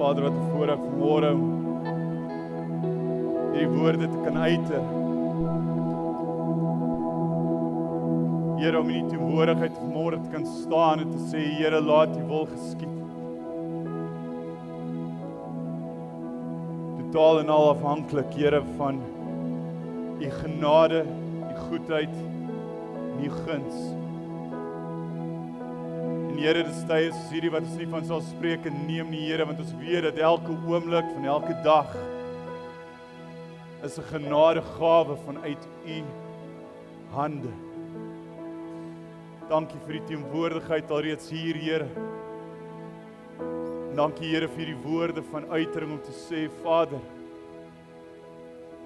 Vader, wat 'n voorreg vanmôre om hierdie woorde te kan uiter. Here, om in die teenwoordigheid vanmôre te kan staan en te sê, Here, laat U wil geskied. Totaal en al afhanklik, Here, van U genade, U goedheid, en U guns. En Here, dis tye soos hierdie wat ons nie van sal spreek en neem nie, Here, want ons weet dat elke oomblik van elke dag is 'n genadegawe vanuit U hande. Dankie vir die teenwoordigheid alreeds hier, Here. Dankie, Here, vir die woorde van uitering om te sê, Vader,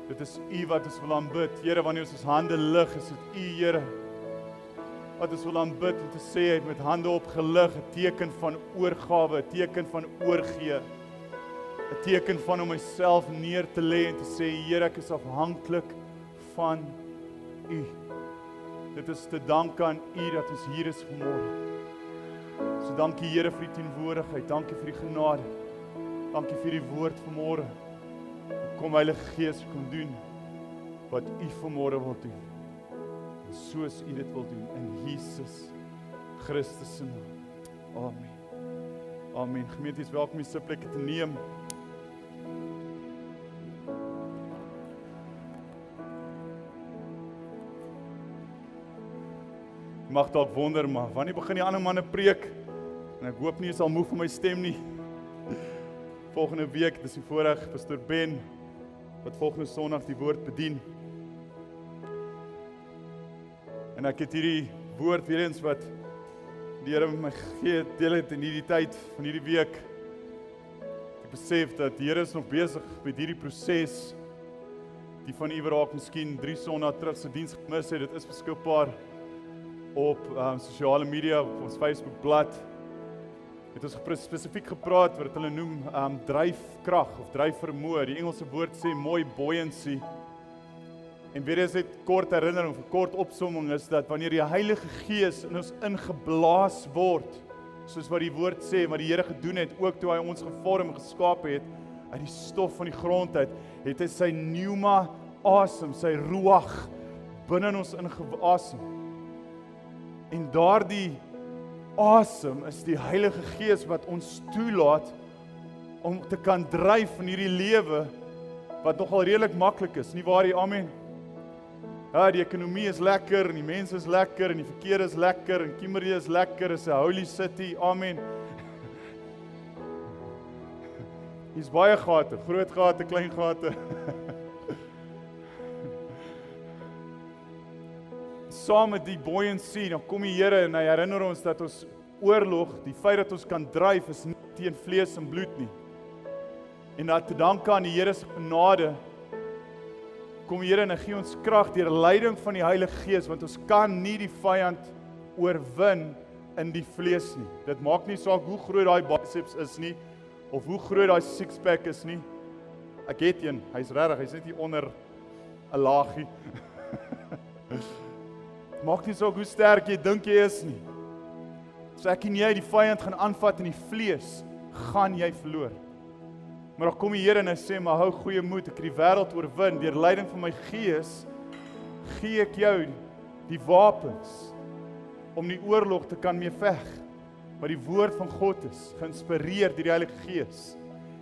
dit is U wat ons wil aanbid. Here, wanneer ons hande lig, is dit U, Here, wat ons wil aanbid om te sê, met hande opgelig, 'n teken van oorgawe, 'n teken van oorgee, 'n teken van om myself neer te lê en te sê, Here, ek is afhanklik van U. Dit is te danke aan U dat ons hier is vanmôre. So dankie, Here, vir die teenwoordigheid, dankie vir die genade, dankie vir die woord vanmôre. Kom, Heilige Gees, kom doen wat U vanmôre wil doen. En soos U dit wil doen, in Jesus Christus se naam. Amen. Amen. Gemeente is welkom om die sitplekke te neem. Jy mag dalk wonder, maar wanneer begin die ander manne preek? En ek hoop nie jy sal moeg van my stem nie. Volgende week, dis die voorreg, Pastor Ben, wat volgende Sondag die woord bedien. En ek het hierdie woord weer eens wat die Here met my gegee deel het in hierdie tyd van hierdie week. Ek besef dat die Here is nog besig met hierdie proses. Die van u wat dalk miskien 3 Sondae terug se diens gemis het, dit is beskikbaar op sosiale media, op ons Facebookblad. Het ons spesifiek gepraat wat hulle noem dryfkrag of dryfvermoë. Die Engelse woord sê mooi buoyancy. En weer eens net kort herinnering, of 'n kort opsomming is dat wanneer die Heilige Gees in ons ingeblaas word, soos wat die woord sê, wat die Here gedoen het, ook toe hy ons gevorm en geskaap het, uit die stof van die grond uit, het hy sy pneuma asem, sy ruach, binne in ons ingeasem. En daardie asem is die Heilige Gees wat ons toelaat om te kan dryf in hierdie lewe wat nogal redelik maklik is, nie waar nie? Amen. Ja, die ekonomie is lekker en die mense is lekker en die verkeer is lekker en Kimberley is lekker, is 'n holy city. Amen. Hier's baie gate, groot gate, klein gate. Saam met die buoyancy, dan kom die Here en hy herinner ons dat ons oorlog, die feit dat ons kan dryf, is nie teen vlees en bloed nie. En dat te danke aan die Here se genade, kom die Here en hy gee ons krag deur leiding van die Heilige Gees, want ons kan nie die vyand oorwin in die vlees nie. Dit maak nie saak hoe groot daai biceps is nie, of hoe groot daai six-pack is nie. Ek het een, hy's regtig, hy's net hier onder 'n laagie. Maak nie saak hoe sterk jy dink jy is nie. As ek en jy die vyand gaan aanvat in die vlees, gaan jy verloor. Maar dan kom die Here en hy sê, maar hou goeie moed, ek het die wêreld oorwin, deur leiding van my Gees, gee ek jou die wapens, om die oorlog te kan mee veg, wat die woord van God is, geïnspireer deur die Heilige Gees.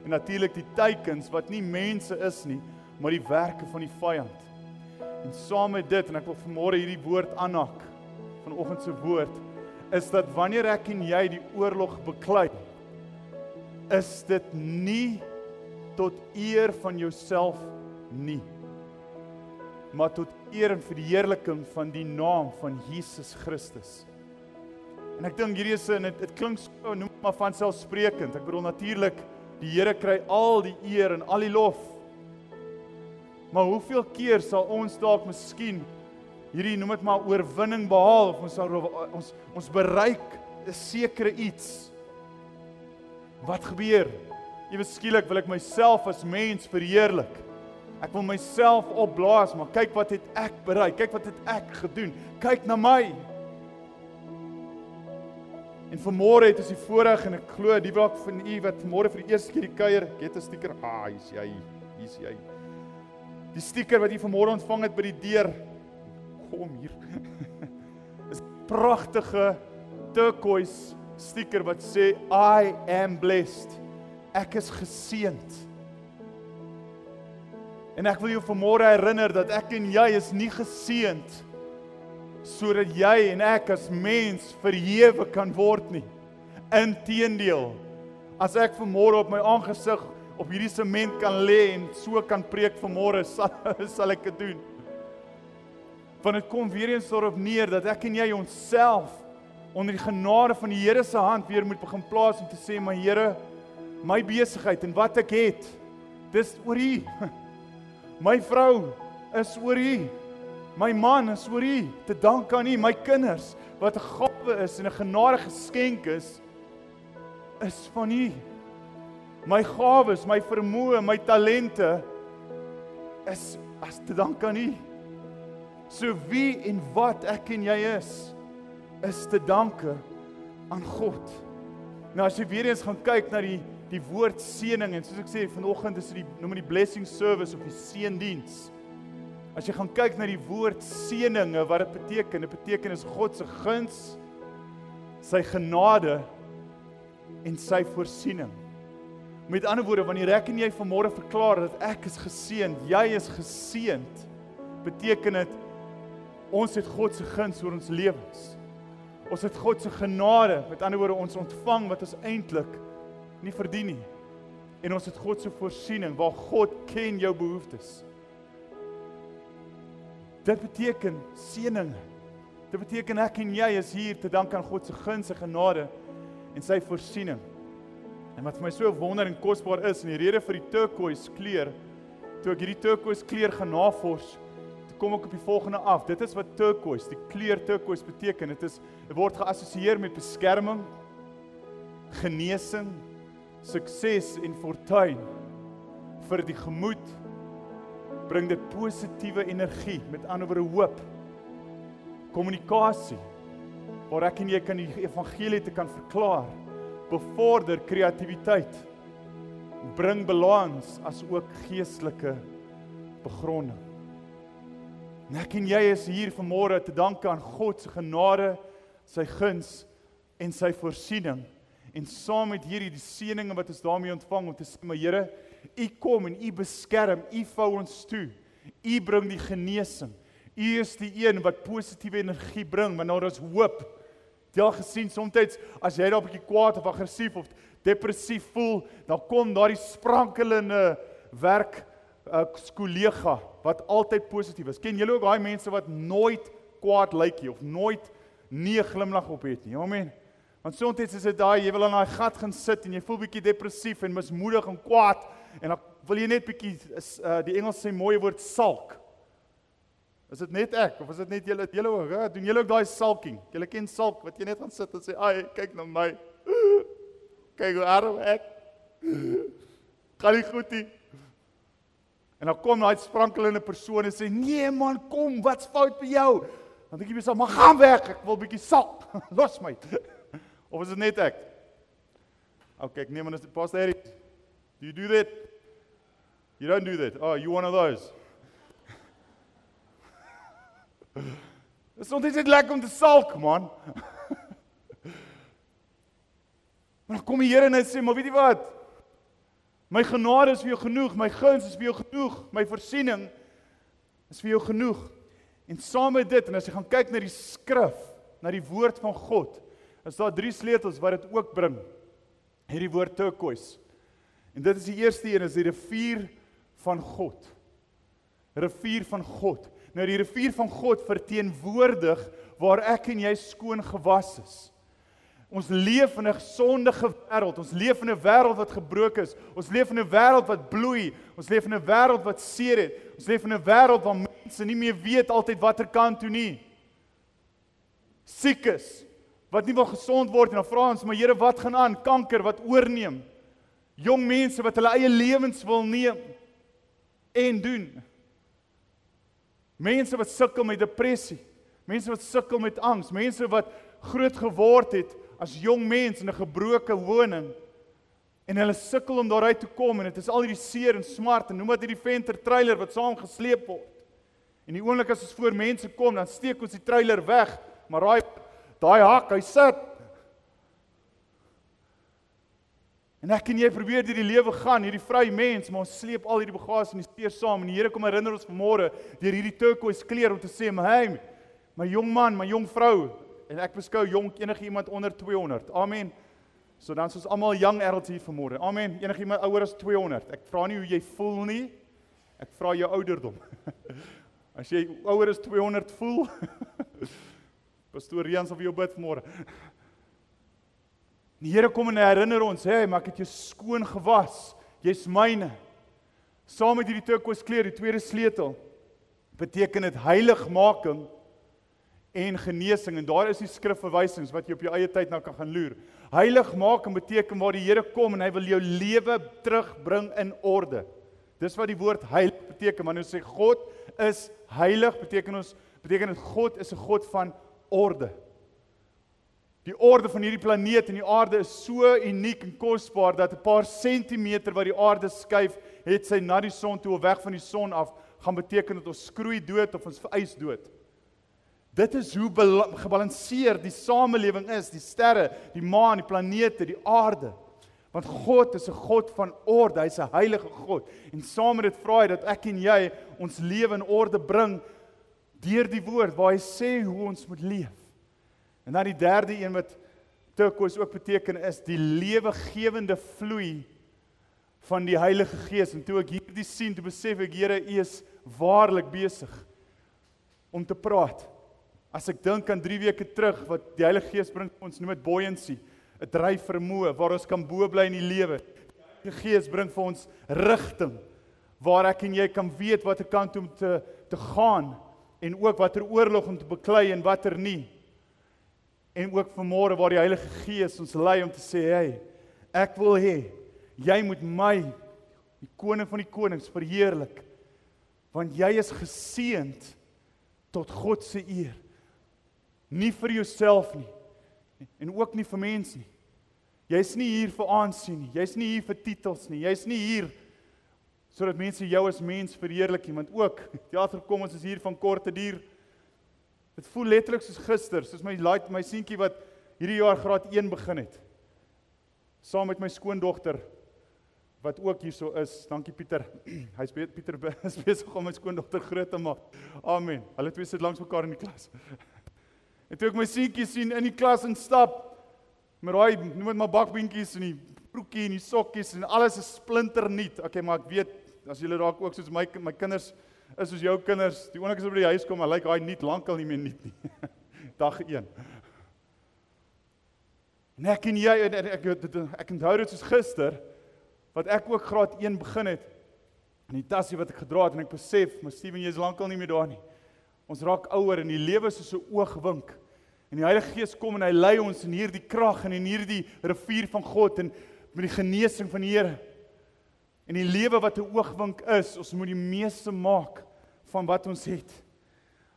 En natuurlik die teikens, wat nie mense is nie, maar die werke van die vyand. En saam met dit, en ek wil vanmôre hierdie woord aanhak, vanoggend se woord, is dat wanneer ek en jy die oorlog beklei, is dit nie tot eer van jouself nie, maar tot eer en verheerliking van die naam van Jesus Christus. En ek dink hierdie is, en dit klink so, noem maar vanselfsprekend, ek bedoel natuurlik, die Here kry al die eer en al die lof. Maar hoeveel keer sal ons dalk miskien hierdie, noem dit maar, oorwinning behaal, of ons bereik 'n sekere iets. Wat gebeur? Ewe skielik wil ek myself as mens verheerlik. Ek wil myself opblaas, maar kyk wat het ek bereik, kyk wat het ek gedoen, kyk na my. En vanmôre het ons die voorreg en ek glo die wat van u wat vanmôre vir die eerste keer die kuier, ek het 'n stiker. Hier's jy. Die stiker wat jy vanmôre ontvang het by die deur. Kom hier. Is 'n pragtige turquoise stiker wat sê I am blessed. Ek is geseënd. En ek wil jou vanmôre herinner dat ek en jy is nie geseënd sodat jy en ek as mens verhewe kan word nie. Inteendeel, as ek vanmôre op my aangesig op hierdie sement kan lê en so kan preek vanmôre, sal ek dit doen. Want dit kom weer eens daarop neer dat ek en jy onsself onder die genade van die Here se hand weer moet begin plaas om te sê, maar Here, my besigheid en wat ek het, dis oor U. My vrou is oor U. My man is oor U. Te dank aan U. My kinders, wat 'n gawe is en 'n genade geskenk is van U. My gawes, my vermoë, my talente is as te dank aan U. So wie en wat ek en jy is te danke aan God. Nou as jy weer eens gaan kyk na die woord seëning, en soos ek sê, vanoggend is dit noem die blessing service of die seëndiens. As jy gaan kyk na die woord seëninge, wat dit beteken is God se guns, sy genade en sy voorsiening. Met ander woorde, wanneer ek en jy vanmôre verklaar dat ek is geseënd, jy is geseënd, beteken dit ons het God se guns oor ons lewens. Ons het God se genade, met ander woorde ons ontvang wat ons eintlik nie verdien nie. En ons het God se voorsiening, waar God ken jou behoeftes. Dit beteken seëninge. Dit beteken ek en jy is hier te dank aan God se guns, sy genade en sy voorsiening. En wat vir my so wonder en kosbaar is, en die rede vir die turquoise kleur, toe ek hierdie turquoise kleur gaan navors, kom ek op die volgende af. Dit is wat turquoise, die kleur turquoise beteken. Dit word geassosieer met beskerming, genesing, sukses en fortuin vir die gemoed. Bring dit positiewe energie, met ander woorde hoop, kommunikasie, waar ek en jy kan die evangelie te kan verklaar, bevorder kreatiwiteit, bring balans as ook geestelike begronding. En ek en jy is hier vanmôre te danke aan God se genade, sy guns en sy voorsiening. En saam met hierdie die seëninge wat ons daarmee ontvang, om te sê, maar Here, U kom en U beskerm, U vou ons toe. U bring die genesing. U is die een wat positiewe energie bring, want daar is hoop. Jy al gesien, soms as jy daar 'n bietjie kwaad of aggressief of depressief voel, dan kom daar die sprankelende kollega wat altyd positief is. Ken julle ook daai mense wat nooit kwaad lyk nie of nooit nie 'n glimlag op het nie? Amen. Want soms is dit daai, jy wil aan daai gat gaan sit en jy voel bietjie depressief en mismoedig en kwaad en dan wil jy net bietjie die Engels sê mooi woord sulk. Is dit net ek of is dit net julle ook? Ja? Doen julle ook daai sulking? Julle ken sulk wat jy net gaan sit en sê, "Ai, kyk na my. Kyk hoe arm ek. Gaan nie goed nie." En dan kom daai sprankelende persoon en sê, "Nee man, kom, wat's fout met jou?" Dan dink jy myself, "Maar gaan weg, ek wil bietjie sulk. Los my." Of is dit net ek? Okay, ek neem aan dit Pastor Eric. Do you do that? You don't do that. Oh, you one of those. Dit is net lekker om te sulk, man. Maar dan kom die Here en hy sê, "Maar weet jy wat? My genade is vir jou genoeg, my guns is vir jou genoeg, my voorsiening is vir jou genoeg." En saam met dit, en as jy gaan kyk na die skrif, na die woord van God, is daar 3 sleutels wat dit ook bring. Hierdie woord turquoise. En dit is die eerste een, is die rivier van God. Rivier van God. Nou die rivier van God verteenwoordig waar ek en jy skoon gewas is. Ons leef in 'n sondige wêreld. Ons leef in 'n wêreld wat gebroken is. Ons leef in 'n wêreld wat bloei. Ons leef in 'n wêreld wat seer het. Ons leef in 'n wêreld waar mense nie meer weet altyd watter kant toe nie. Siek is, wat nie wil gesond word en dan vra ons, "Maar Here, wat gaan aan?" Kanker wat oorneem. Jong mense wat hulle eie lewens wil neem en doen. Mense wat sukkel met depressie. Mense wat sukkel met angs. Mense wat groot geword het as jong mens in 'n gebroke woning en hulle sukkel om daaruit te kom en dit is al hierdie seer en smart en noem wat hierdie venter trailer wat saam gesleep word. En die oomblik as ons voor mense kom, dan steek ons die trailer weg, maar daai hak, hy sit. En ek en jy probeer deur die lewe gaan, hierdie vrye mens, maar ons sleep al hierdie bagasie en die seer saam en die Here kom herinner ons vanmôre deur hierdie turquoise kleur om te sê, hey, my jong man, my jong vrou, en ek beskou jonk enige iemand onder 200. Amen. So dan is ons almal young adults hier vanmôre. Amen. Enige iemand ouer as 200. Ek vra nie hoe jy voel nie. Ek vra jou ouderdom. As jy ouer as 200 voel, Pastoor Rian sal vir jou bid vanmôre. Die Here kom en herinner ons, maar ek het jou skoon gewas. Jy's myne. Saam met hierdie turquoise kleur, die tweede sleutel, beteken dit heiligmaking en genesing, en daar is die skrifverwysings wat jy op jou eie tyd nou kan gaan loer. Heiligmaking beteken waar die Here kom en hy wil jou lewe terugbring in orde. Dis wat die woord heilig beteken, maar nou sê God is heilig, beteken dit God is 'n God van orde. Die orde van hierdie planeet en die aarde is so uniek en kosbaar dat 'n paar sentimeter wat die aarde skuif, het sy na die son toe of weg van die son af, gaan beteken dat ons skroei dood of ons vereis dood. Dit is hoe gebalanseerd die samelewing is, die sterre, die maan, die planete, die aarde. Want God is 'n God van orde, hy's 'n heilige God. En saam met dit vra hy dat ek en jy ons lewe in orde bring deur die woord waar hy sê hoe ons moet leef. En dan die derde een wat turquoise ook beteken is die lewegewende vloei van die Heilige Gees. En toe ek hierdie sien, toe besef ek, Here, U is waarlik besig om te praat. As ek dink aan 3 weke terug, wat die Heilige Gees bring ons, noem dit buoyancy, 'n dryfvermoë, waar ons kan bo bly in die lewe. Die Heilige Gees bring vir ons rigting, waar ek en jy kan weet watter kant om te gaan, en ook watter oorlog om te beklei en watter nie. En ook vanmôre waar die Heilige Gees ons lei om te sê, ek wil hê, jy moet my, die koning van die konings, verheerlik, want jy is geseënd tot God se eer. Nie vir jouself nie, en ook nie vir mense nie. Jy's nie hier vir aansien nie, jy's nie hier vir titels nie, jy's nie hier sodat mense jou as mens verheerlik nie, want ook, die agterkom ons is hier van korte duur. Dit voel letterlik soos gister, soos my seentjie wat hierdie jaar graad 1 begin het. Saam met my skoondogter, wat ook hierso is. Dankie Pieter. Pieter is besig om my skoondogter groot te maak. Amen. Hulle twee sit langs mekaar in die klas. En toe ek my seentjie sien in die klas instap, met daai, noem dit maar bakbeentjies en die broekie en die sokkies en alles is splinternuut. Okay, maar ek weet, as julle dalk ook soos my kinders is soos jou kinders, die oomblik as hulle by die huis kom, lyk daai nuut lankal nie meer nuut nie. Dag 1. En ek en jy, ek onthou dit soos gister, wat ek ook graad 1 begin het, en die tassie wat ek gedra het, en ek besef, maar Steven, jy is lankal nie meer daar nie. Ons raak ouer, en die lewe is soos 'n oogwink, en die Heilige Gees kom, en hy lei ons in hierdie krag, en in hierdie rivier van God, en met die genesing van die Here. En die lewe wat 'n oogwink is, ons moet die meeste maak van wat ons het.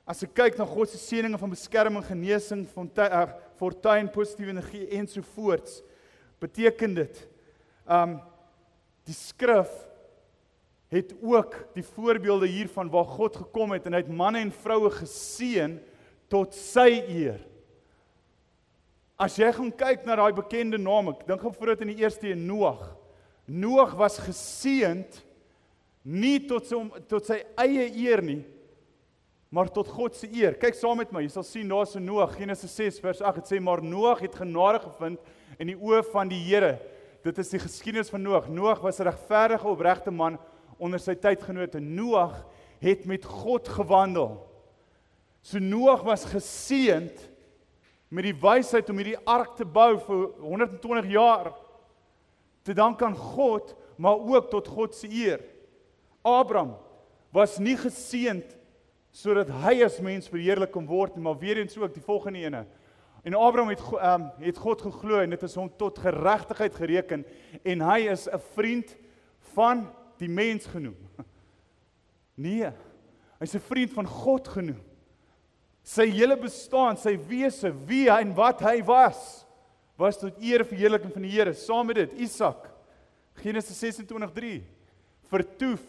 As ek kyk na God se seëninge van beskerming, genesing, fortuin, positiewe energie ensovoorts, beteken dit, die skrif het ook die voorbeelde hiervan waar God gekom het en hy het manne en vroue geseën tot sy eer. As jy gaan kyk na daai bekende name, ek dink voor dit in die eerste een, Noag. Noag was geseënd nie tot sy eie eer nie, maar tot God se eer. Kyk saam met my, jy sal sien daar so Noag, Genesis 6 vers 8, het sê, maar Noag het genade gevind in die oë van die Here. Dit is die geskiedenis van Noag. Noag was 'n regverdige, opregte man onder sy tydgenote. Noag het met God gewandel. So Noag was geseënd met die wysheid om hierdie ark te bou vir 120 jaar, te dank aan God, maar ook tot God se eer. Abraham was nie geseënd sodat hy as mens verheerlik kon word, maar weer eens ook die volgende ene. En Abraham het God geglo en dit is hom tot geregtigheid gereken en hy is 'n vriend van die mens genoem. Nee, hy's 'n vriend van God genoem. Sy hele bestaan, sy wese, wie hy en wat hy was, was tot eer en verheerliking van die Here. Saam met dit, Isak, Genesis 26:3, vertoef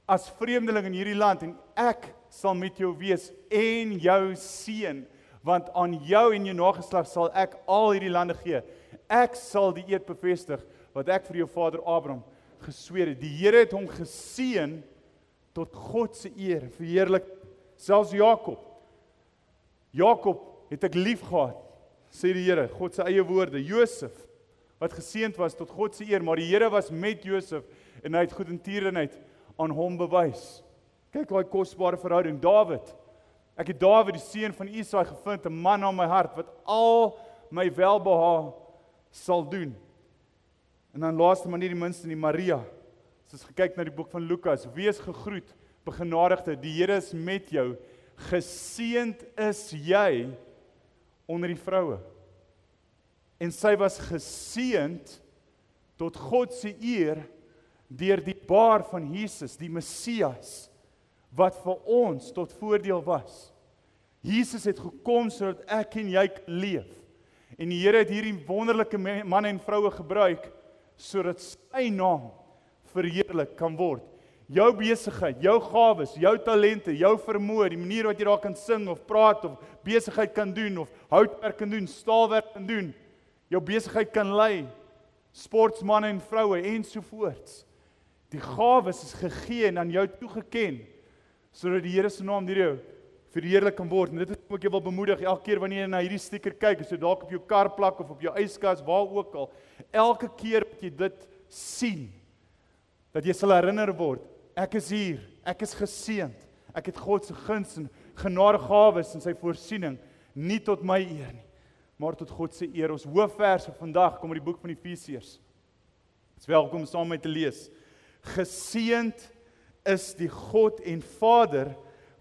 as vreemdeling in hierdie land en ek sal met jou wees en jou seën, want aan jou en jou nageslag sal ek al hierdie lande gee. Ek sal die eed bevestig wat ek vir jou vader Abraham gesweer het. Die Here het hom geseën tot God se eer, verheerlik. Selfs Jakob het ek lief gehad, sê die Here, God se eie woorde. Josef, wat geseënd was tot God se eer, maar die Here was met Josef en hy het goedertierenheid aan hom bewys. Kyk daai kosbare verhouding. Dawid, ek het Dawid, die seun van Isaai, gevind, 'n man na my hart wat al my welbehaag sal doen. En dan laaste maar nie die minste nie, Maria. As ons gekyk na die boek van Lukas, wees gegroet, begenadigde, die Here is met jou, geseënd is jy onder die vroue. En sy was geseënd tot God se eer deur die baar van Jesus, die Messias, wat vir ons tot voordeel was. Jesus het gekom sodat ek en jy kan leef. En die Here het hierdie wonderlike manne en vroue gebruik sodat sy naam verheerlik kan word. Jou besigheid, jou gawes, jou talente, jou vermoë, die manier wat jy daar kan sing of praat of besigheid kan doen of houtwerk kan doen, staalwerk kan doen, jou besigheid kan lei, sportsmanne en vroue ensovoorts. Die gawes is gegee en aan jou toegeken sodat die Here se naam deur jou verheerlik kan word. En dit is wat ek jou wil bemoedig elke keer wanneer jy na hierdie sticker kyk, as jy dalk op jou kar plak of op jou yskas, waar ook al, elke keer wat jy dit sien, dat jy sal herinner word, ek is hier, ek is geseënd, ek het God se guns en genadegawes en sy voorsiening, nie tot my eer nie, maar tot God se eer. Ons hoofvers vir vandag kom uit die boek van Efesiërs. Dit is welkom om saam met my te lees. Geseënd is die God en Vader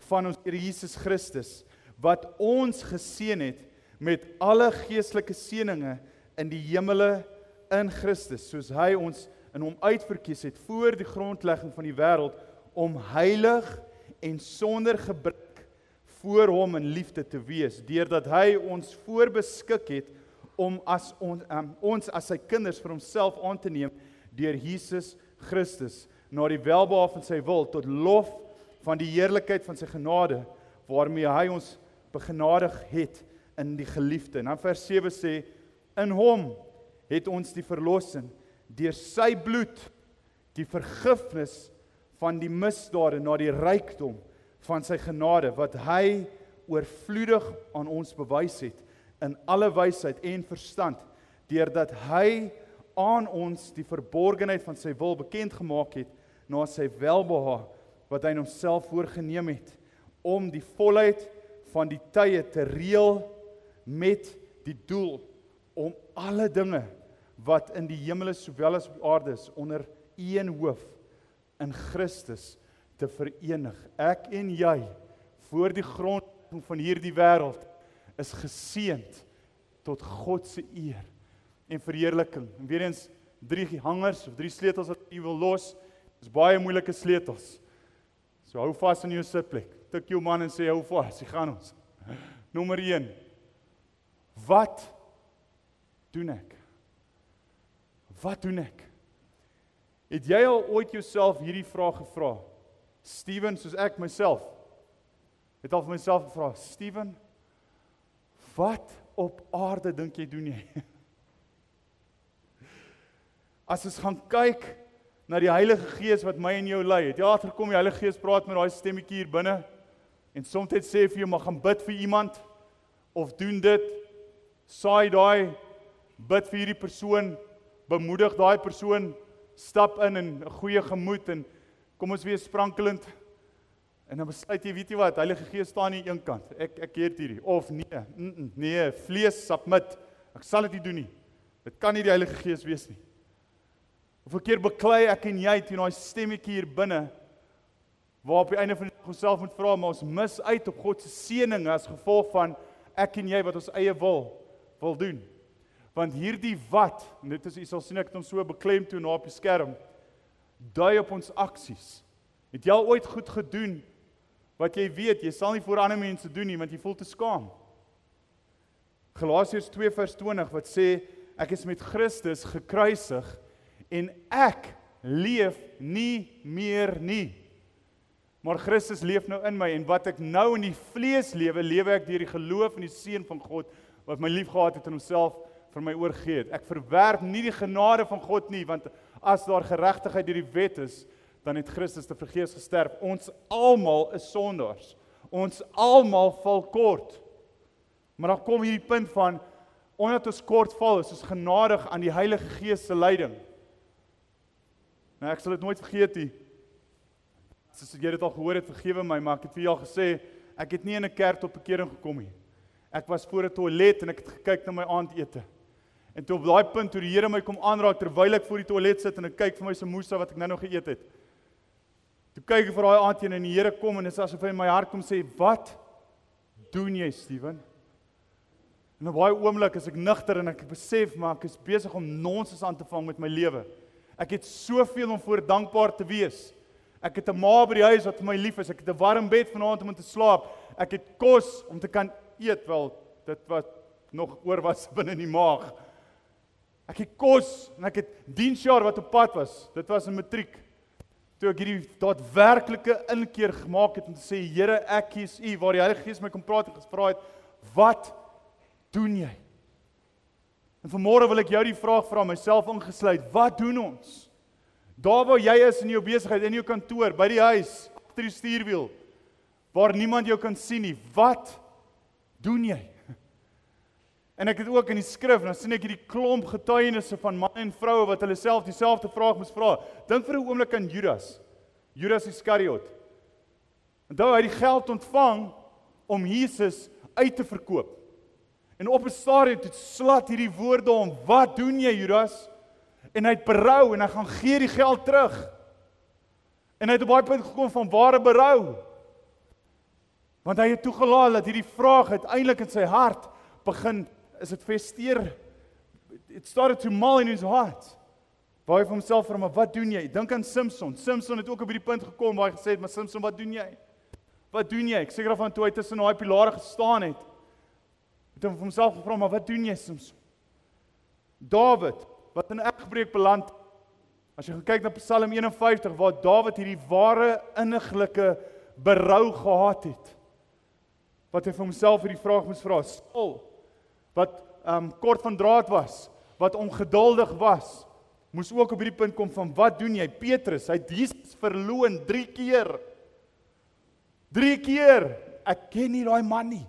van ons Here Jesus Christus, wat ons geseën het met alle geestelike seëninge in die hemele in Christus, soos hy ons in hom uitverkies het voor die grondlegging van die wêreld, om heilig en sonder gebrek voor hom in liefde te wees, deurdat hy ons voorbeskik het om ons as sy kinders vir homself aan te neem deur Jesus Christus, na die welbehaag van sy wil, tot lof van die heerlikheid van sy genade, waarmee hy ons begenadig het in die geliefde. En dan vers 7 sê, in hom het ons die verlossing, deur sy bloed, die vergifnis van die misdade na die rykdom van sy genade, wat hy oorvloedig aan ons bewys het, in alle wysheid en verstand, deurdat hy aan ons die verborgenheid van sy wil bekend gemaak het, na sy welbehaag, wat hy in homself voorgeneem het, om die volheid van die tye te reël met die doel, om alle dinge wat in die hemel sowel as op aarde is, onder een hoof, in Christus te verenig. Ek en jy, voor die grond van hierdie wêreld, is geseënd tot God se eer en verheerliking. En weer eens 3 hangers of 3 sleutels wat jy wil los, is baie moeilike sleutels. So hou vas in jou sitplek. Tik jou man en sê hou vas, jy gaan ons. Nommer 1. Wat doen ek? Wat doen ek? Het jy al ooit jouself hierdie vraag gevra? Steven, soos ek myself, het al vir myself gevra, Steven, wat op aarde dink jy doen jy? As ons gaan kyk na die Heilige Gees wat my en jou lei, het jy agterkom die Heilige Gees praat met daai stemmetjie hier binne, en soms sê vir jou, maar gaan bid vir iemand, of doen dit, saai daai, bid vir hierdie persoon, bemoedig daai persoon, stap in 'n goeie gemoed, en kom ons wees sprankelend, en dan besluit jy, weet jy wat, Heilige Gees staan nie aan een kant, ek het hierdie, of nee, vlees, submit, ek sal dit nie doen nie, dit kan nie die Heilige Gees wees nie. Of 'n keer beklei ek en jy teen daai stemmetjie hier binne, waar op die einde van die dag onsself moet vra, maar ons mis uit op God se seëninge as gevolg van ek en jy wat ons eie wil doen. Want hierdie wat, en dit is, jy sal sien ek het hom so beklemtoon op die skerm, dui op ons aksies. Het jy al ooit goed gedoen wat jy weet, jy sal nie voor ander mense doen nie, want jy voel te skaam. Galasiërs 2 vers 20 wat sê, Ek is met Christus gekruisig en ek leef nie meer nie. Maar Christus leef nou in my en wat ek nou in die vlees lewe, lewe ek deur die geloof in die Seun van God wat my liefgehad het en homself vir my oorgegee het. Ek verwerp nie die genade van God nie, want as daar geregtigheid deur die wet is, dan het Christus te vergeefs gesterf. Ons almal is sondaars. Ons almal val kort. Maar dan kom hierdie punt van, omdat ons kort val, is ons genadig aan die Heilige Gees se leiding. Nou, ek sal dit nooit vergeet nie. Soos jy dit al gehoor het, vergewe my, maar ek het vir jou al gesê, ek het nie in 'n kerk tot bekering gekom nie. Ek was voor 'n toilet en ek het gekyk na my aandete. En toe op daai punt, toe die Here my kom aanraak, terwyl ek voor die toilet sit en ek kyk vir my samosa wat ek nou geëet het. Toe kyk ek vir daai aandete en die Here kom en dit is asof hy in my hart kom sê, wat doen jy, Steven? En op daai oomblik is ek nugter en ek besef, maar ek is besig om nonsens aan te vang met my lewe. Ek het soveel om voor dankbaar te wees. Ek het 'n ma by die huis wat vir my lief is. Ek het 'n warm bed vanaand om in te slaap. Ek het kos om te kan eet, wel, dit wat nog oor was binne in die maag. Ek het kos en ek het diensjaar wat op pad was. Dit was in matriek. Toe ek hierdie daadwerklike inkeer gemaak het om te sê, Here, ek kies U, waar die Heilige Gees my kom praat en gevra het, wat doen jy? En vanmôre wil ek jou die vraag vra, myself ingesluit, wat doen ons? Daar waar jy is in jou besigheid, in jou kantoor, by die huis, agter die stuurwiel, waar niemand jou kan sien nie, wat doen jy? En ek het ook in die skrif, dan sien ek hierdie klomp getuienisse van manne en vroue wat hulle self dieselfde vraag moes vra. Dink vir 'n oomblik aan Judas Iskariot. Onthou, hy het die geld ontvang om Jesus uit te verkoop. En op 'n stadium het slat hierdie woorde om, wat doen jy, Judas? En hy het berou en hy gaan gee die geld terug. En hy het op baie punt gekom van ware berou. Want hy het toegelaat dat hierdie vraag uiteindelik in sy hart begin, is dit festeer, it started to mull in his heart. Waar hy vir homself vra, maar wat doen jy? Dink aan Samson. Samson het ook op hierdie punt gekom waar hy gesê het, maar Samson, wat doen jy? Wat doen jy? Ek seker van toe hy tussen daai pilare gestaan het. Het hom vir homself gevra, maar wat doen jy, Samson? David, wat in egbreek beland, as jy gaan kyk na Psalm 51, waar David hierdie ware inniglike berou gehad het, wat hy vir homself hierdie vraag moes vra, Saul, wat kort van draad was, wat ongeduldig was, moes ook op hierdie punt kom van, wat doen jy? Petrus, hy het Jesus verloon 3 keer. 3 keer, ek ken nie daai man nie,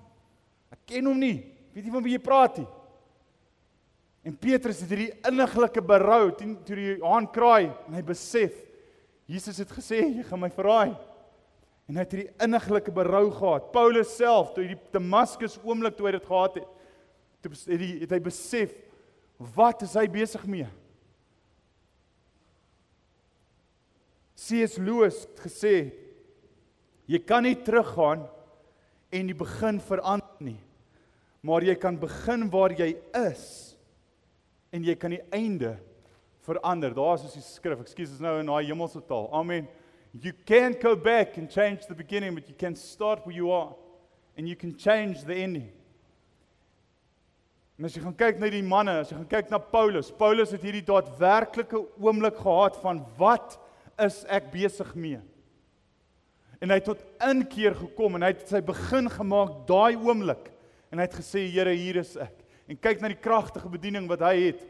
ek ken hom nie, weet nie van wie jy praat nie. En Petrus het hierdie inniglike berou, toe die haan kraai, en hy besef, Jesus het gesê, jy gaan my verraai. En hy het hierdie inniglike berou gehad. Paulus self, toe die Damaskus oomblik toe hy dit gehad het, het hy besef, wat is hy besig mee? C.S. Lewis het gesê, jy kan nie teruggaan en die begin verander nie, maar jy kan begin waar jy is, en jy kan die einde verander. Daar is die skrif, ekskuus, is nou in daai hemelse taal, amen. You can't go back and change the beginning, but you can start where you are, and you can change the ending. En as jy gaan kyk na die manne, as jy gaan kyk na Paulus het hierdie daadwerklike oomblik gehad van, wat is ek besig mee? En hy het tot inkeer gekom, en hy het sy begin gemaak, daai oomblik, en hy het gesê, Here, hier is ek. En kyk na die kragtige bediening wat hy het,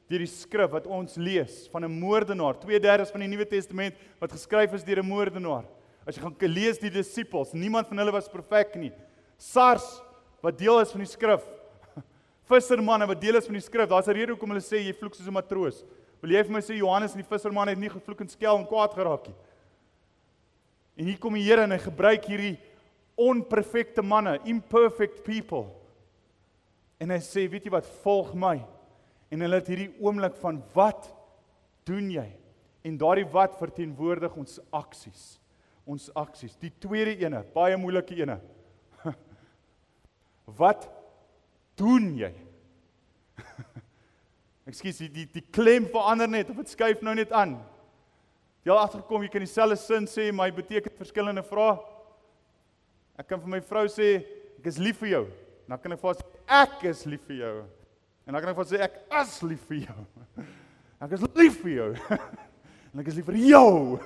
deur die skrif wat ons lees, van 'n moordenaar, 2/3 van die Nuwe Testament, wat geskryf is deur 'n moordenaar. As jy gaan lees die disippels, niemand van hulle was perfek nie. SARS, wat deel is van die skrif, vissermanne wat deel is van die skrif, daar's 'n rede hoekom hulle sê, jy vloek soos 'n matroos. Wil jy vir my sê, Johannes en die visserman het nie gevloek en skel en kwaad geraak nie? En hier kom die Here en hy gebruik hierdie onperfekte manne, imperfect people. En hy sê, weet jy wat, volg my. En hulle het hierdie oomblik van, wat doen jy? En daardie wat verteenwoordig ons aksies. Ons aksies. Die tweede ene, baie moeilike ene. Wat doen jy? Ekskuus, die klem verander net, of het skuif nou net aan. Jy al agtergekom, jy kan dieselfde sin sê, maar hy beteken verskillende vrae. Ek kan vir my vrou sê, ek is lief vir jou. Dan kan ek vir haar sê, ek is lief vir jou. En dan kan ek van sê, ek is lief vir jou. Ek is lief vir jou. En ek is lief vir jou.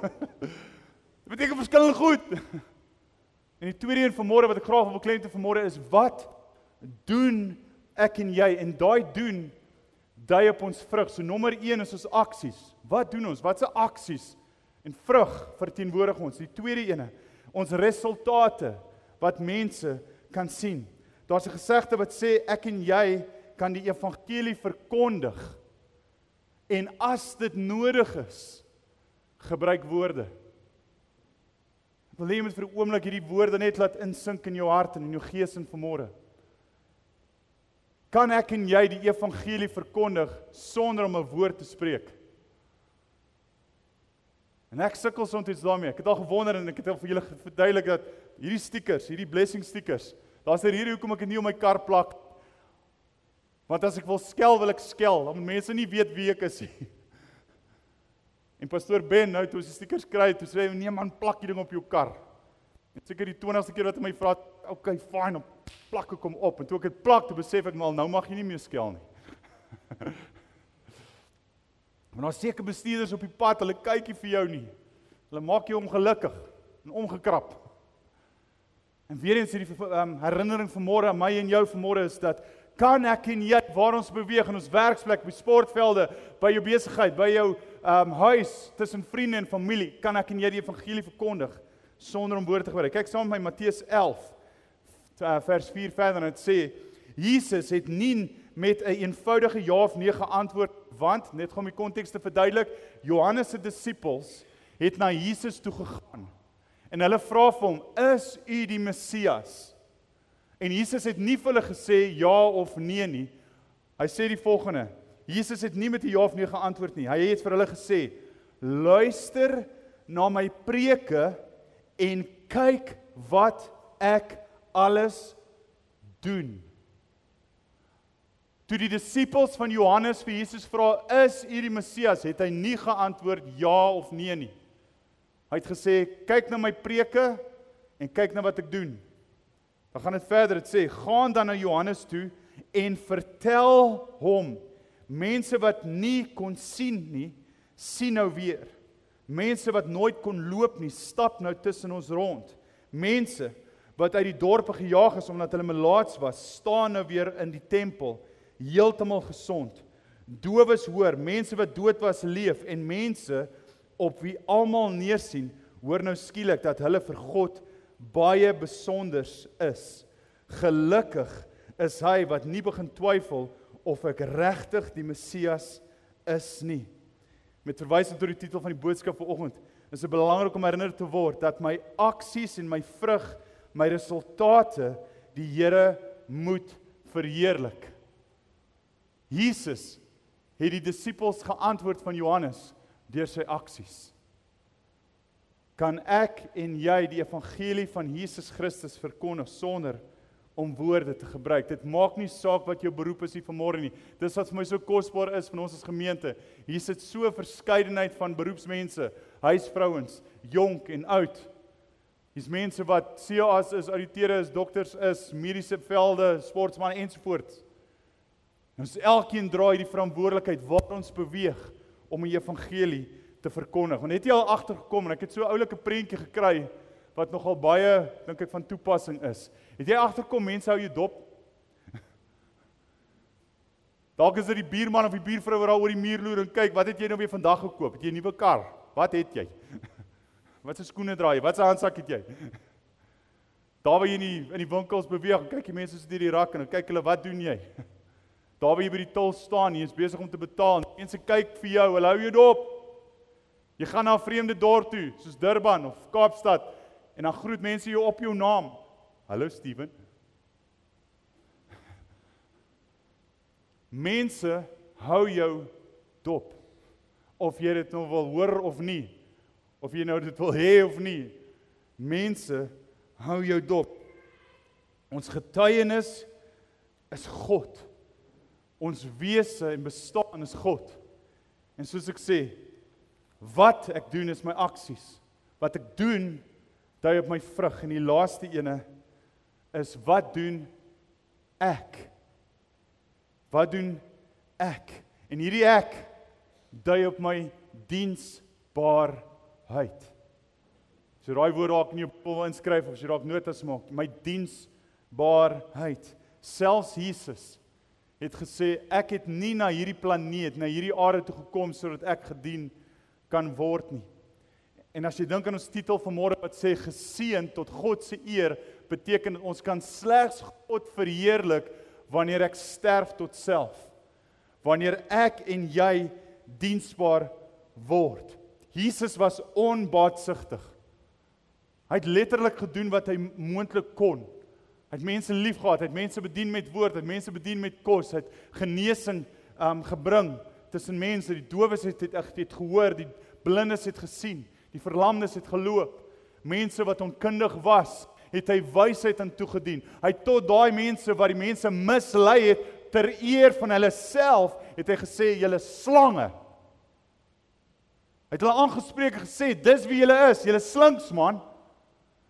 Dit beteken verskillende goed. En die tweede een vanmôre wat ek graag wil beklemtoon vanmôre is, wat doen ek en jy? En daai doen dui op ons vrug. So nommer 1 is ons aksies. Wat doen ons? Wat se aksies en vrug verteenwoordig ons? Die tweede ene, ons resultate wat mense kan sien. Daar's 'n gesegde wat sê ek en jy kan die evangelie verkondig. En as dit nodig is, gebruik woorde. Ek wil hê jy moet vir 'n oomblik hierdie woorde net laat insink in jou hart en in jou gees in vanmôre. Kan ek en jy die evangelie verkondig sonder om 'n woord te spreek? En ek sukkel soms daarmee. Ek het al gewonder en ek het al vir julle verduidelik dat hierdie stickers, hierdie blessing stickers, daar's 'n rede hoekom ek dit nie op my kar plak. Want as ek wil ek skel, dan moet mense nie weet wie ek is nie. En pastoor Ben, nou toe ons die stickers kry, toe sê hy, nee man, plak die ding op jou kar. En seker die 20ste keer wat hy my vra, okay, fine, dan plak ek hom op. En toe ek dit plak, toe besef ek mal, nou mag jy nie meer skel nie. Maar daar's seker bestuurders op die pad, hulle kyk nie vir jou nie. Hulle maak jou ongelukkig en omgekrap. En weer eens hierdie herinnering vanmôre aan my en jou vanmôre is dat kan ek en jy waar ons beweeg in ons werksplek, by sportvelde, by jou besigheid, by jou huis, tussen vriende en familie, kan ek en jy die evangelie verkondig sonder om woorde te gebruik. Kyk saam met my Matteus 11 vers 4 verder en dit sê Jesus het nie met 'n eenvoudige ja of nee geantwoord, want net om die konteks te verduidelik, Johannes se disippels het na Jesus toe gegaan en hulle vra vir hom, is u die Messias? En Jesus het nie vir hulle gesê ja of nee nie. Hy sê die volgende, Jesus het nie met 'n ja of nee geantwoord nie. Hy het vir hulle gesê, luister na my preke en kyk wat ek alles doen. Toe die disippels van Johannes vir Jesus vra, is u die Messias, het hy nie geantwoord ja of nee nie. Hy het gesê, kyk na my preke en kyk na wat ek doen. Dan gaan dit verder, dit sê, gaan dan na Johannes toe en vertel hom, mense wat nie kon sien nie, sien nou weer. Mense wat nooit kon loop nie, stap nou tussen ons rond. Mense wat uit die dorpe gejaag is omdat hulle melaats was, staan nou weer in die tempel, heeltemal gesond. Dowes hoor, mense wat dood was leef en mense op wie almal neersien, hoor nou skielik dat hulle vir God baie besonders is. Gelukkig is hy wat nie begin twyfel of ek regtig die Messias is nie. Met verwysing tot die titel van die boodskap vanoggend, is dit belangrik om herinner te word dat my aksies en my vrug, my resultate, die Here moet verheerlik. Jesus het die disippels geantwoord van Johannes deur sy aksies. Kan ek en jy die evangelie van Jesus Christus verkondig sonder om woorde te gebruik? Dit maak nie saak wat jou beroep is hier vanmôre nie. Dis wat vir my so kosbaar is van ons as gemeente. Hier sit so 'n verskeidenheid van beroepsmense, huisvrouens, jonk en oud. Hier's mense wat CA's is, auditeure is, dokters is, mediese velde, sportsmanne ensovoorts. Ons elkeen dra hierdie verantwoordelikheid waar ons beweeg om die evangelie te verkondig. Want het jy al agtergekom en ek het so 'n oulike prentjie gekry wat nogal baie, dink ek, van toepassing is. Het jy agterkom mense hou jou dop? Dalk is dit die buurman of die buurvrou wat daar oor die muur loer en kyk, wat het jy nou weer vandag gekoop? Het jy 'n nuwe kar? Wat het jy? Wat se skoene dra jy? Wat se handsak het jy? Daar waar jy in die winkels beweeg, kyk jy mense sit hierdie rak en dan kyk hulle, wat doen jy? Daar waar jy by die tol staan, jy is besig om te betaal. Mense kyk vir jou, hulle hou jou dop. Jy gaan na 'n vreemde dorp toe, soos Durban of Kaapstad, en dan groet mense jou op jou naam. Hallo Steven. Mense hou jou dop. Of jy dit nou wil hoor of nie. Of jy nou dit wil hê of nie. Mense hou jou dop. Ons getuienis is God. Ons wese en bestaan is God. En soos ek sê, wat ek doen is my aksies. Wat ek doen, dui op my vrug. En die laaste ene is, wat doen ek? Wat doen ek. En hierdie ek dui op my diensbaarheid. So daai woord raak nie op wil inskryf of as jy raak notas maak, my diensbaarheid. Selfs Jesus het gesê, ek het nie na hierdie planeet, na hierdie aarde toe gekom sodat ek gedien kan word nie. En as jy dink aan ons titel vanmôre wat sê geseën tot God se eer, beteken dat ons kan slegs God verheerlik wanneer ek sterf tot self. Wanneer ek en jy diensbaar word. Jesus was onbaatsigtig. Hy het letterlik gedoen wat hy moontlik kon. Hy het mense lief gehad, hy het mense bedien met woord, hy het mense bedien met kos, hy het genesing gebring tussen mense, die dowes het gehoor, die blindes het gesien, die verlamdes het geloop, mense wat onkundig was, het hy wysheid aan toegedien. Hy het tot daai mense wat die mense mislei het, ter eer van hulle self, het hy gesê, julle slange. Hy het hulle aangespreek en gesê, dis wie julle is, julle slinks man.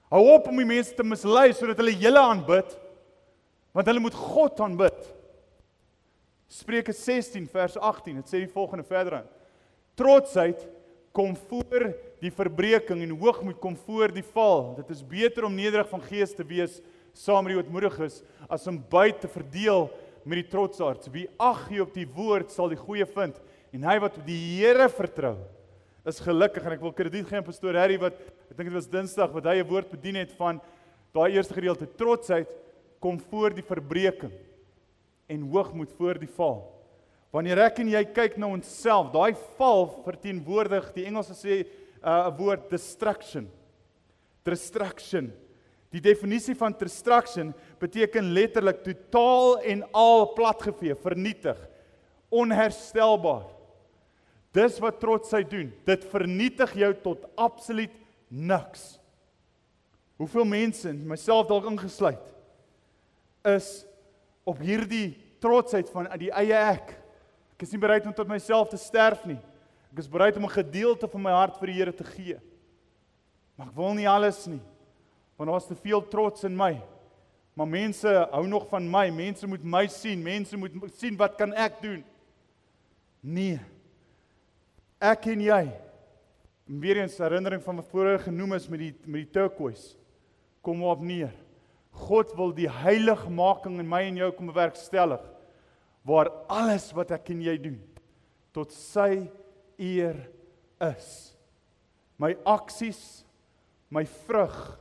Hou op om die mense te mislei, sodat hulle julle aanbid, want hulle moet God aanbid. Spreuke 16 vers 18, het sê die volgende verder aan. Trotsheid kom voor die verbreeking en hoogmoed kom voor die val. Dit is beter om nederig van gees te wees, saam met die ootmoediges, as om buit te verdeel met die trotsaards. Wie ag gee op die woord, sal die goeie vind, en hy wat op die Here vertrou, is gelukkig. En ek wil krediet gee aan pastoor Harry, wat, ek dink dit was Dinsdag, wat hy 'n woord bedien het van, daai eerste gedeelte, trotsheid kom voor die verbreeking, en hoogmoed voor die val. Wanneer ek en jy kyk na onsself, daai val verteenwoordig, die Engelse sê 'n woord distraction. Distraction. Die definisie van distraction beteken letterlik totaal en al platgevee, vernietig, onherstelbaar. Dis wat trotsheid doen. Dit vernietig jou tot absoluut niks. Hoeveel mense, myself dalk ingesluit, is op hierdie trotsheid van die eie ek. Ek is nie bereid om tot myself te sterf nie. Ek is bereid om 'n gedeelte van my hart vir die Here te gee. Maar ek wil nie alles nie, want daar is te veel trots in my. Maar mense hou nog van my, mense moet my sien, mense moet sien wat kan ek doen. Nee. Ek en jy, en weer eens herinnering van wat vorige genoem is met die turquoise, kom op neer. God wil die heiligmaking in my en jou kom bewerkstellig, waar alles wat ek en jy doen, tot sy eer is. My aksies, my vrug,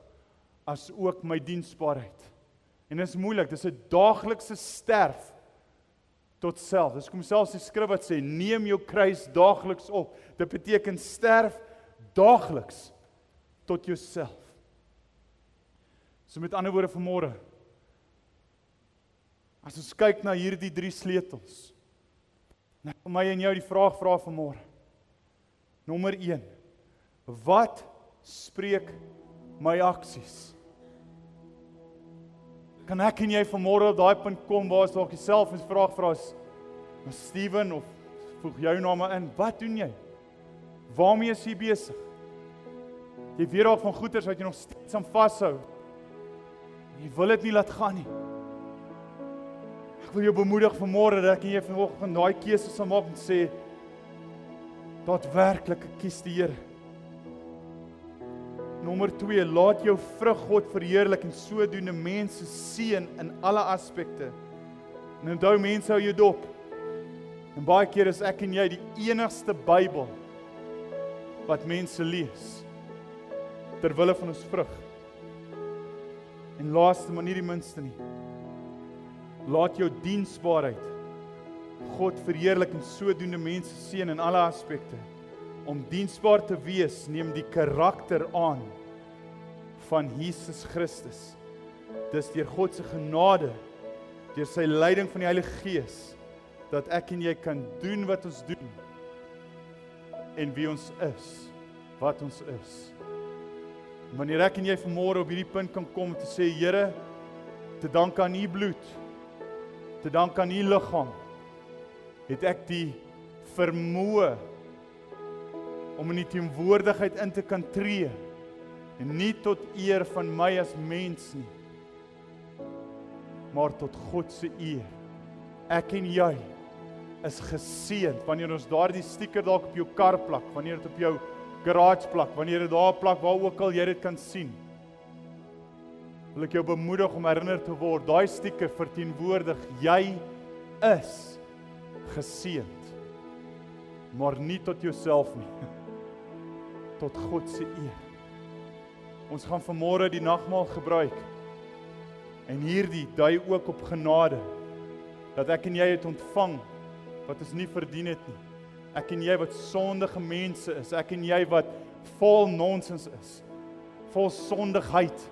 as ook my diensbaarheid. En dit is moeilik, dit is 'n daaglikse sterf tot self. Dis kom selfs die skrif wat sê, neem jou kruis daagliks op. Dit beteken sterf daagliks tot jouself. So met ander woorde vanmôre, as ons kyk na hierdie 3 sleutels, en ek wil my en jou die vraag vra vanmôre. Nommer 1, wat spreek my aksies? Kan ek en jy vanmôre op daai punt kom waar ons dalk jouself 'n vraag vra as Steven of voeg jou name in, wat doen jy? Waarmee is jy besig? Jy weet dalk van goeders wat jy nog steeds aan vashou. Jy wil dit nie laat gaan nie. Ek wil jou bemoedig vanmôre dat ek en jy vanoggend daai keuse sal maak en sê, daadwerklik kies die Here. Nommer 2, laat jou vrug God verheerlik en sodoende mense seën in alle aspekte. En onthou, mense hou jou dop. En baie keer is ek en jy die enigste Bybel wat mense lees, ter wille van ons vrug. En laaste, maar nie die minste nie, laat jou diensbaarheid God verheerlik en sodoende mense seën in alle aspekte. Om diensbaar te wees, neem die karakter aan van Jesus Christus. Dis deur God se genade, deur sy leiding van die Heilige Gees, dat ek en jy kan doen wat ons doen, en wie ons is, wat ons is. Wanneer ek en jy vanmôre op hierdie punt kan kom, te sê, Here, te dank aan U bloed, te dank aan U liggaam, het ek die vermoë om in die teenwoordigheid in te kan tree, en nie tot eer van my as mens nie, maar tot God se eer. Ek en jy is geseënd. Wanneer ons daardie sticker dalk op jou kar plak, wanneer dit op jou garage plak, wanneer dit daar plak, waar ook al jy dit kan sien, wil ek jou bemoedig om herinner te word, daai sticker verteenwoordig, jy is geseënd, maar nie tot jouself nie, tot God se eer. Ons gaan vanmôre die nagmaal gebruik, en hierdie dui ook op genade, dat ek en jy het ontvang, wat ons nie verdien het nie. Ek en jy wat sondige mense is, ek en jy wat vol nonsens is, vol sondigheid.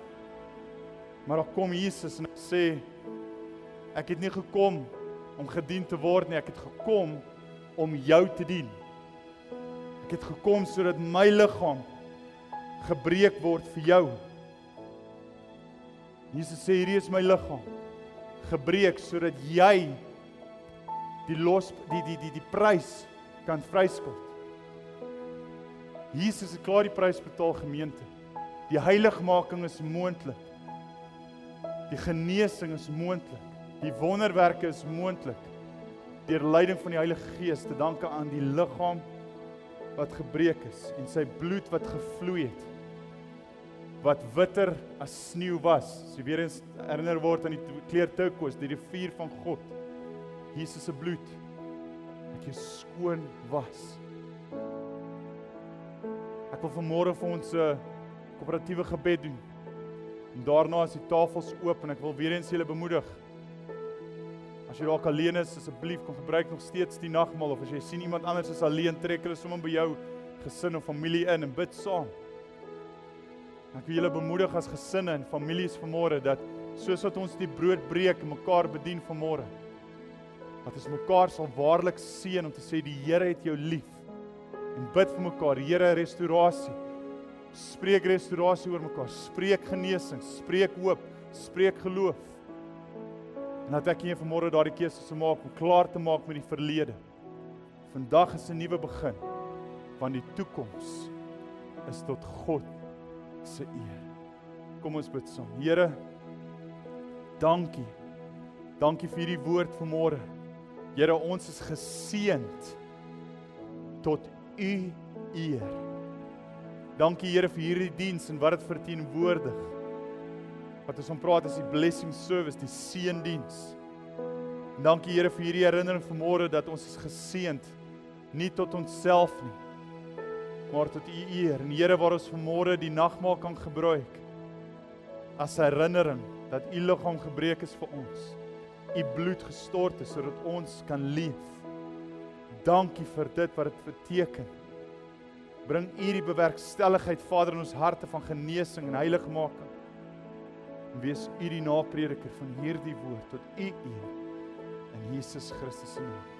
Maar dan kom Jesus en sê, ek het nie gekom om gedien te word nie, ek het gekom om jou te dien. Ek het gekom sodat my liggaam gebreek word vir jou. Jesus sê, hierdie is my liggaam, gebreek sodat jy die prys kan vryskot. Jesus het klaar die prys betaal, gemeente. Die heiligmaking is moontlik. Die genesing is moontlik. Die wonderwerke is moontlik. Deur leiding van die Heilige Gees, te danke aan die liggaam wat gebreek is en sy bloed wat gevloei het, wat witter as sneeu was. As jy weer eens herinner word aan die kleur turkoos, die rivier van God. Jesus se bloed, dat jy skoon was. Ek wil vanmôre vir ons 'n koöperatiewe gebed doen. En daarna is die tafels oop en ek wil weer eens julle bemoedig. As jy dalk alleen is, asseblief kom gebruik nog steeds die nagmaal, of as jy sien iemand anders is alleen, trek hulle sommer by jou gesin of familie in en bid saam. Ek wil julle bemoedig as gesinne en families vanmôre, dat soos wat ons die brood breek en mekaar bedien vanmôre, dat ons mekaar sal waarlik seën om te sê, die Here het jou lief. En bid vir mekaar, Here, restaurasie. Spreek restaurasie oor mekaar, spreek genesing, spreek hoop, spreek geloof. En dat ek en jy vanmôre daardie keuse sal maak om klaar te maak met die verlede. Vandag is 'n nuwe begin, want die toekoms is tot God se eer. Kom ons bid saam. Here, dankie. Dankie vir hierdie woord vanmôre. Here, ons is geseënd tot U eer. Dankie Here vir hierdie diens en wat dit verteenwoordig. Wat ons praat is die blessing service, die seëndiens. Dankie Here vir hierdie herinnering vanmôre dat ons is geseënd, nie tot onsself nie, maar tot U eer. En Here, waar ons vanmôre die nagmaal kan gebruik as herinnering dat U liggaam gebreek is vir ons, U bloed gestort is sodat ons kan leef. Dankie vir dit wat dit beteken. Bring U die bewerkstelligheid, Vader, in ons harte van genesing en heiligmaking. En wees U die naprediker van hierdie woord tot U eer. In Jesus Christus se naam.